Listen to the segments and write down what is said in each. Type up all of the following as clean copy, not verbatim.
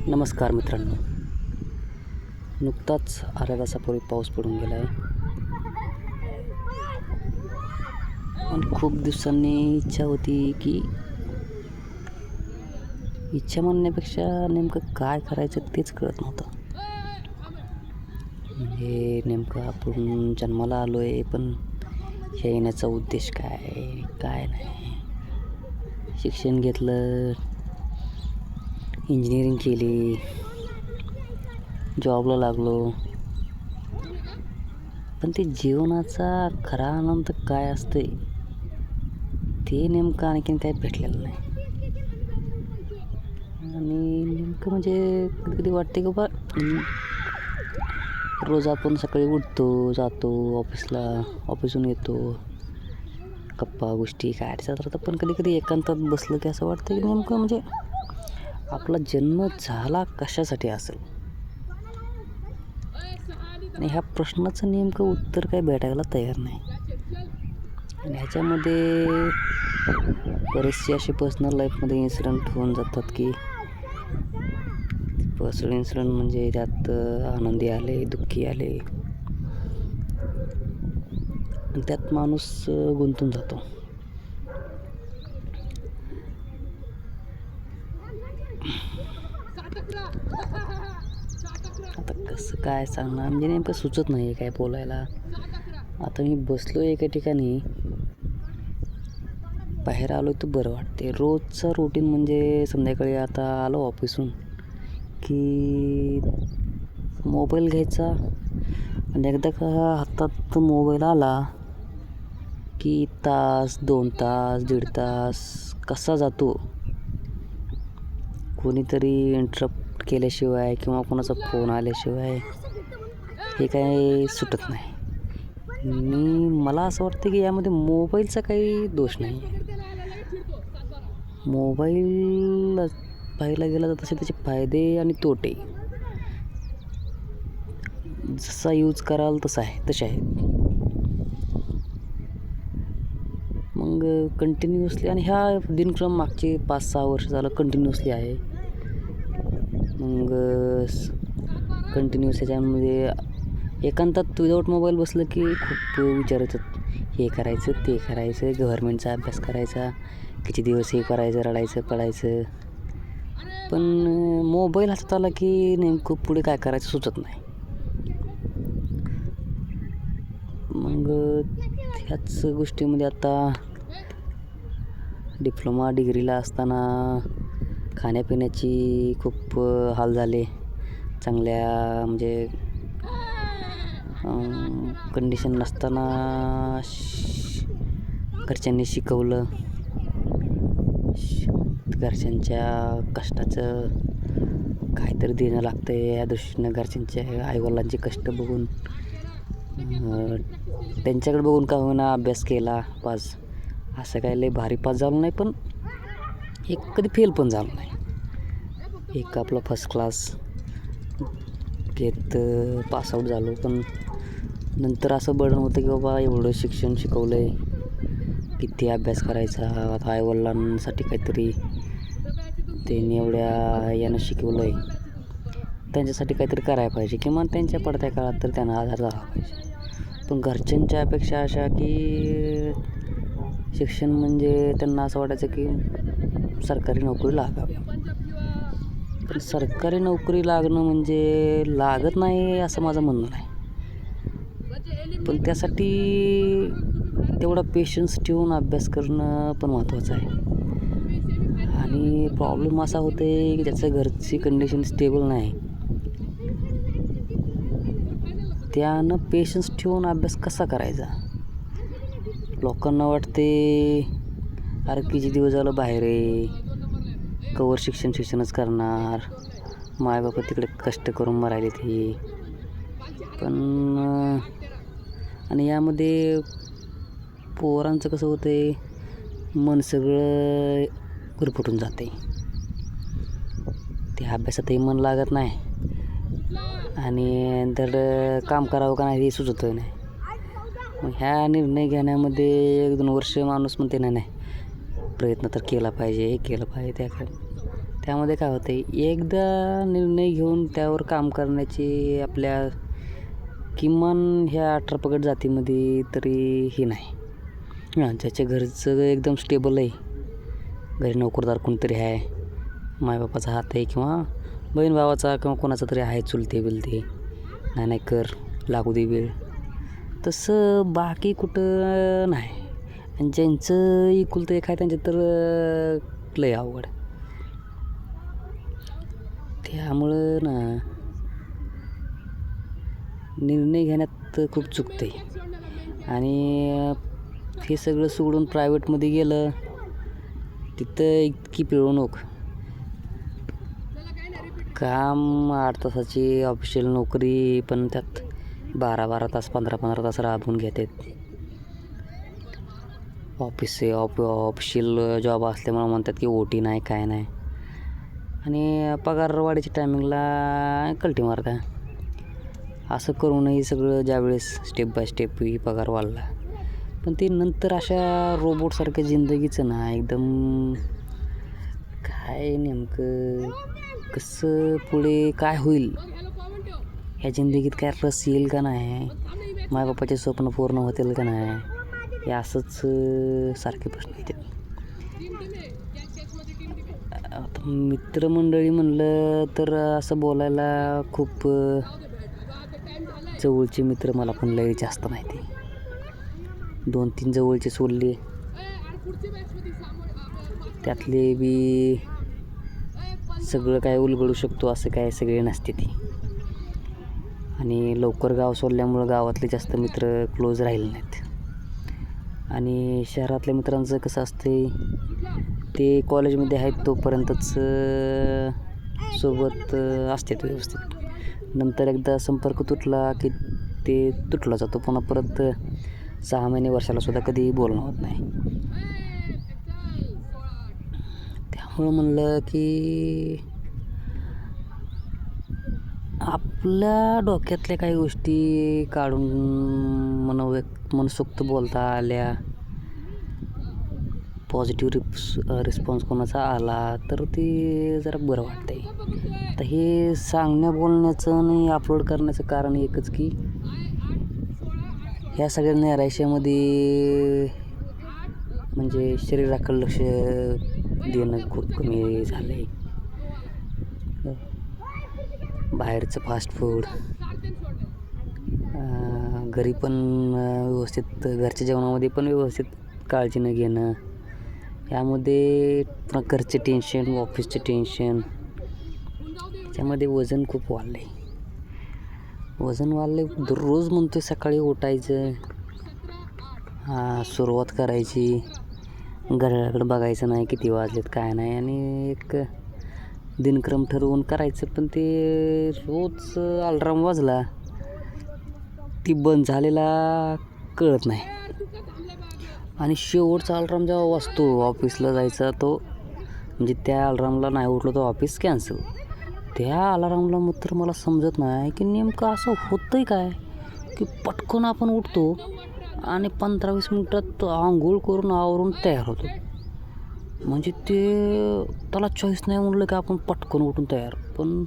नमस्कार मित्रांनो. नुकताच अर्ध्या तासापूर्वी पाऊस पडून गेला आहे. पण खूप दिवसांनी इच्छा होती की इच्छा म्हणण्यापेक्षा नेमकं काय करायचं तेच कळत नव्हतं. म्हणजे नेमकं आपण जन्माला आलो आहे, पण ह्या येण्याचा उद्देश काय काय नाही. शिक्षण घेतलं, इंजिनिअरिंग केली, जॉबला लागलो, पण ते जीवनाचा खरा आनंद काय असते ते नेमकं आणखीन काय भेटलेलं नाही. आणि नेमकं म्हणजे कधी कधी वाटते की बाबा रोज आपण सकाळी उठतो, जातो ऑफिसला, ऑफिसून येतो, गप्पा गोष्टी काय चालतात, पण कधी कधी एकांतात बसलं की असं वाटतं की नेमकं म्हणजे आपला जन्म झाला कशासाठी असेल. आणि ह्या प्रश्नाचं नेमकं उत्तर काय भेटायला तयार नाही. आणि ह्याच्यामध्ये बरेचसे असे पर्सनल लाईफमध्ये इन्सिडेंट होऊन जातात की पर्सनल इन्सिडेंट म्हणजे त्यात आनंदी आले, दुःखी आले, आणि त्यात माणूस गुंतून जातो. आता कसं काय सांगणार, म्हणजे नेमकं सुचत नाही काय बोलायला. आता मी बसलो एका ठिकाणी, बाहेर आलो तर बरं वाटते. रोजचं रुटीन म्हणजे संध्याकाळी आता आलो ऑफिसून की मोबाईल घ्यायचा, आणि एकदा का हातात मोबाईल आला की तास, 2 तास, 1.5 तास कसा जातो कोणीतरी इंटरप्ट केल्याशिवाय किंवा कोणाचा फोन आल्याशिवाय हे काय सुटत नाही. मला असं वाटतं की यामध्ये मोबाईलचा काही दोष नाही. मोबाईल पाहायला गेला तर तसे त्याचे फायदे आणि तोटे जसा यूज कराल तसे आहेत. मग कंटिन्युअसली, आणि ह्या दिनक्रम मागचे 5-6 वर्ष झालं कंटिन्युअसली आहे. मग कंटिन्युअस ह्याच्यामध्ये एकांतात विदाऊट मोबाईल बसलं की खूप विचार येतात. हे करायचं, ते करायचं, गव्हर्नमेंटचा अभ्यास करायचा, किती दिवस हे करायचं, रडायचं पडायचं. पण मोबाईल हातात आला की नेमकं पुढे काय करायचं सुचत नाही. मग ह्याच गोष्टीमध्ये आता डिप्लोमा डिग्रीला असताना खाण्यापिण्याची खूप हाल झाले. चांगल्या म्हणजे कंडिशन नसताना घरच्यांनी शिकवलं. घरच्यांच्या कष्टाचं काहीतरी देणं लागतं आहे, या दृष्टीनं घरच्यांच्या आईवडिलांचे कष्ट बघून त्यांच्याकडे बघून का होईना अभ्यास केला. पास असं काय लय भारी पास झालं नाही, पण एक कधी फेल पण झालं नाही. एक आपला फर्स्ट क्लास घेत पासआउट झालो. पण नंतर असं बर्डन होतं की बाबा एवढं शिक्षण शिकवलं आहे, किती अभ्यास करायचा. आता आईवडिलांसाठी काहीतरी त्यांनी एवढ्या यानं शिकवलं आहे, त्यांच्यासाठी काहीतरी करायला पाहिजे, किंवा त्यांच्या पडत्या काळात तर त्यांना आधार झाला पाहिजे. पण घरच्यांच्या अपेक्षा अशा की शिक्षण म्हणजे त्यांना असं वाटायचं की सरकारी नोकरी लागावी. पण सरकारी नोकरी लागणं म्हणजे लागत नाही असं माझं म्हणणं नाही, पण त्यासाठी तेवढा पेशन्स ठेवून अभ्यास करणं पण महत्त्वाचं आहे. आणि प्रॉब्लेम असा होतो आहे की ज्याचं घरची कंडिशन स्टेबल नाही, त्यानं पेशन्स ठेवून अभ्यास कसा करायचा. लोकांना वाटते अरे किती दिवस झालं बाहेर आहे, कवर शिक्षणच करणार, मायबापा तिकडे कष्ट करून मरायले ते. पण आणि यामध्ये पोरांचं कसं होतं आहे, मन सगळं गुरफटून जाते. ते अभ्यासातही मन लागत नाही, आणि तर काम करावं का नाही हे सुचतं नाही. मग ह्या निर्णय घेण्यामध्ये 1-2 वर्ष माणूस म्हणते नाही प्रयत्न तर केला पाहिजे, हे केलं पाहिजे, त्यामध्ये काय होतं आहे, एकदा निर्णय घेऊन त्यावर काम करण्याची आपल्या किमान ह्या 18 पगड जातीमध्ये तरी हे नाही. हां, ज्याच्या घरचं एकदम स्टेबल आहे, घरी नोकरदार कोणतरी आहे, मायबापाचा हात आहे किंवा बहीण भावाचा किंवा कोणाचा तरी आहे चुलते बिलते, नाही नाही कर लागू दे वेळ, तसं बाकी कुठं नाही. आणि ज्यांचं इकुलतं एक आहे त्यांचं तर लय अवघड. त्यामुळं ना निर्णय घेण्यात खूप चुकते. आणि हे सगळं सोडून प्रायव्हेटमध्ये गेलं, तिथं इतकी पिळवणूक, काम 8 तासाची ऑफिशियल नोकरी, पण त्यात 12-12 तास 15-15 तास राबवून घेतात. ऑफिशियल जॉब असल्यामुळं म्हणतात की OT नाही काय नाही. आणि पगारवाढीच्या टायमिंगला कल्टी मारता. असं करूनही सगळं ज्यावेळेस स्टेप बाय स्टेप ही पगार वाढला, पण ते नंतर अशा रोबोटसारख्या जिंदगीचं ना एकदम काय नेमकं कसं पुढे काय होईल, ह्या जिंदगीत काय रस येईल का नाही, मायबापाचे स्वप्न पूर्ण होतील का नाही, हे असंच सारखे प्रश्न येतात. आता मित्रमंडळी म्हणलं तर असं बोलायला खूप जवळचे मित्र मला पण लय जास्त माहिती. 2-3 जवळचे सोडले, त्यातले बी सगळं काय उलगडू शकतो असं काय सगळे नसते ती. आणि लवकर गाव सोडल्यामुळं गावातले जास्त मित्र क्लोज राहिले नाहीत. आणि शहरातल्या मित्रांचं कसं असते, ते कॉलेजमध्ये आहेत तोपर्यंतच सोबत असतात व्यवस्थित. नंतर एकदा संपर्क तुटला की ते तुटला जातो, पुन्हा परत 6 महिने वर्षालासुद्धा कधी बोलणं होत नाही. त्यामुळं म्हणलं की आपल्या डोक्यातल्या काही गोष्टी काढून मनसोक्त बोलता आल्या, पॉझिटिव्ह रिस्पॉन्स कोणाचा आला तर ते जरा बरं वाटतं आहे. तर हे सांगण्या बोलण्याचं आणि अपलोड करण्याचं कारण एकच की ह्या सगळ्या नैराश्यामध्ये म्हणजे शरीराकडे लक्ष देणं खूप कमी झालं आहे. बाहेरचं फास्ट फूड, घरी पण व्यवस्थित घरच्या जेवणामध्ये पण व्यवस्थित काळजी न घेणं, यामध्ये पुन्हा घरचे टेन्शन, ऑफिसचे टेन्शन, त्याच्यामध्ये वजन खूप वाढलं आहे. वजन वाढलं आहे, दररोज म्हणतो सकाळी उठायचं, सुरुवात करायची, घड्याळाकडे बघायचं नाही किती वाजलेत काय नाही, आणि एक दिनक्रम ठरवून करायचं. पण ते रोज अलार्म वाजला ती बंद झालेला कळत नाही. आणि शेवटचा अलार्म जेव्हा वाजतो ऑफिसला जायचा, तो म्हणजे त्या अलार्मला नाही उठलो तर ऑफिस कॅन्सल. त्या अलार्मला मात्र मला समजत नाही की नेमकं असं होतंय काय की पटकन आपण उठतो आणि 15-20 मिनटात आंघोळ करून आवरून तयार होतो. म्हणजे ते त्याला चॉईस नाही म्हणलं की आपण पटकन उठून तयार. पण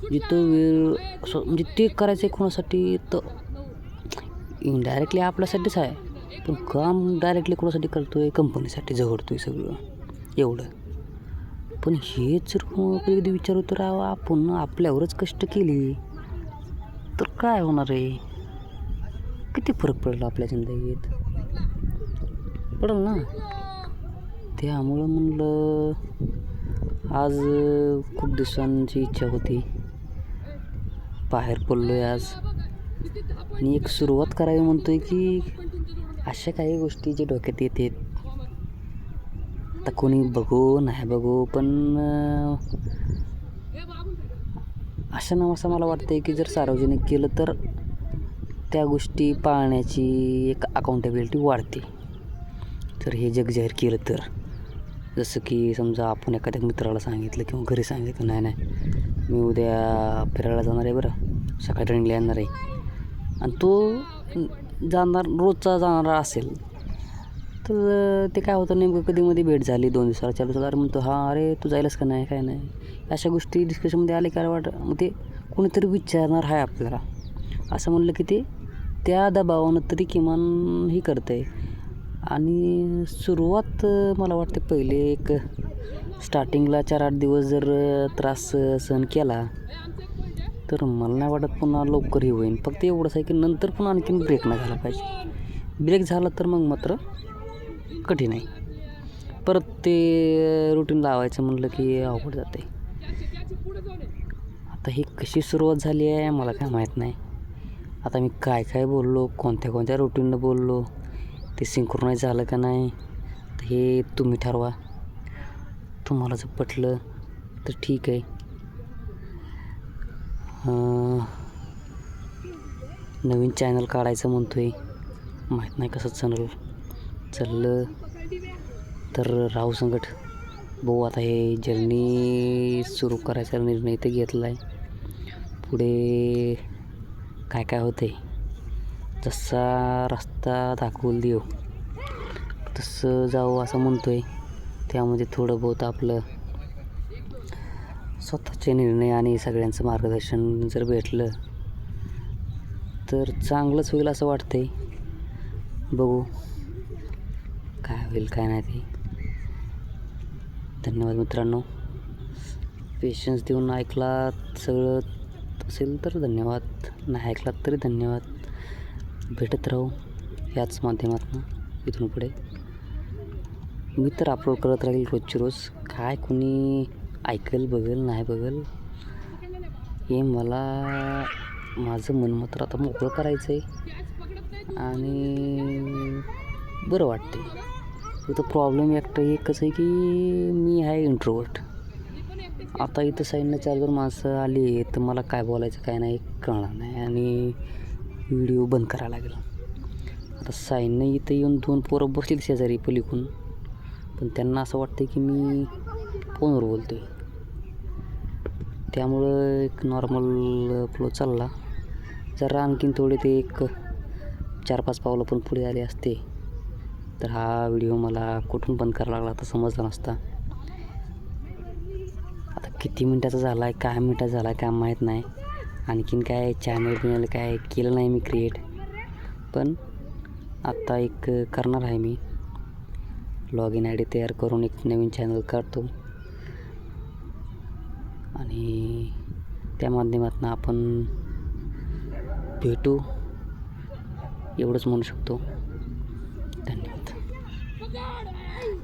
जिथं वेळ असं म्हणजे ते करायचं आहे कोणासाठी, तर इनडायरेक्टली आपल्यासाठीच आहे, पण काम डायरेक्टली कोणासाठी करतो आहे, कंपनीसाठी झगडतो आहे सगळं एवढं. पण हेच जर कधी विचारू तर आपण आपल्यावरच कष्ट केली तर काय होणार आहे, किती फरक पडला आपल्या जिंदगीत, पडेल ना. त्यामुळं म्हणलं आज खूप दिवसांची इच्छा होती, बाहेर पडलो आहे आज, आणि एक सुरुवात करावी म्हणतो आहे की अशा काही गोष्टी जे डोक्यात येतात, आता कोणी बघू नाही बघू, पण असं मला वाटतं आहे की जर सार्वजनिक केलं तर त्या गोष्टी पाळण्याची एक अकाउंटेबिलिटी वाढते. तर हे जग जाहीर केलं तर, जसं की समजा आपण एखाद्या मित्राला सांगितलं किंवा घरी सांगितलं, नाही मी उद्या फिरायला जाणार आहे बरं, सकाळी ट्रेनला येणार आहे, आणि तो रोजचा जाणारा असेल, तर ते काय होतं नेमकं कधी मध्ये भेट झाली 2 दिवसाला 4 दिवसाला, अरे म्हणतो हां अरे तू जायलास का नाही काय नाही, अशा गोष्टी डिस्कशनमध्ये आले काय मग ते कोणीतरी विचारणार आहे आपल्याला, असं म्हणलं की ते त्या दबावानं तरी किमान ही करतं आहे. आणि सुरुवात मला वाटते पहिले एक स्टार्टिंगला 4-8 दिवस जर त्रास सहन केला तर मला नाही वाटत पुन्हा लवकर हे होईल. फक्त एवढंच आहे की नंतर पण आणखीन ब्रेक नाही झाला पाहिजे. ब्रेक झाला तर मग मात्र कठीण आहे. परत ते रुटीन लावायचं म्हणलं की अवघड जाते. आता ही कशी सुरुवात झाली आहे मला काय माहीत नाही. आता मी काय काय बोललो, कोणत्या कोणत्या रुटीननं बोललो, ते सिंक्रोनाईज झालं का नाही तर हे तुम्ही ठरवा. तुम्हाला जर पटलं तर ठीक आहे. नवीन चॅनल काढायचं म्हणतो आहे, माहीत नाही कसं चाललं तर राहू संकट. बघू आता हे जर्नी सुरू करायचा निर्णय ते घेतला आहे. पुढे काय काय होते जसा रस्ता दाखवून देऊ तसं जाऊ असं म्हणतो आहे. त्यामध्ये थोडं बहुत आपलं स्वतःचे निर्णय आणि सगळ्यांचं मार्गदर्शन जर भेटलं तर चांगलंच होईल असं वाटतं आहे. बघू काय होईल काय नाही ते. धन्यवाद मित्रांनो. पेशन्स देऊन ऐकलात सगळं असेल तर धन्यवाद, नाही ऐकलात तरी धन्यवाद. भेटत राहू याच माध्यमातून इथून पुढे. मी तर अपलोड करत राहील रोजची रोज. काय कोणी ऐकेल बघेल नाही बघेल हे मला माझं मन मात्र आता मोकळं करायचं आहे आणि बरं वाटते. इथं प्रॉब्लेम एकच आहे की मी आहे इंट्रोवर्ट. आता इथं साईडनं 4 माणसं आली तर मला काय बोलायचं काय नाही कळणार नाही आणि व्हिडिओ बंद करायला लागेल. आता साईडनं इथं येऊन 2 पोरं बसतील शेजारी पलीकडून, पण त्यांना असं वाटतं की मी फोनवर बोलतो आहे. त्यामुळं एक नॉर्मल फ्लो चालला. जरा आणखीन थोडे ते एक 4-5 पावलं पण पुढे आले असते तर हा व्हिडिओ मला कुठून बंद करायला लागला तर समजला नसता. आता किती मिनटाचा झाला आहे काय मिनटाचा झाला आहे काय माहीत नाही. आणखीन काय चॅनल काय केलं नाही मी क्रिएट, पण आत्ता एक करणार आहे मी. लॉग इन ID तयार करून एक नवीन चॅनल काढतो आणि त्या माध्यमातून आपण भेटू एवढंच म्हणू शकतो. धन्यवाद.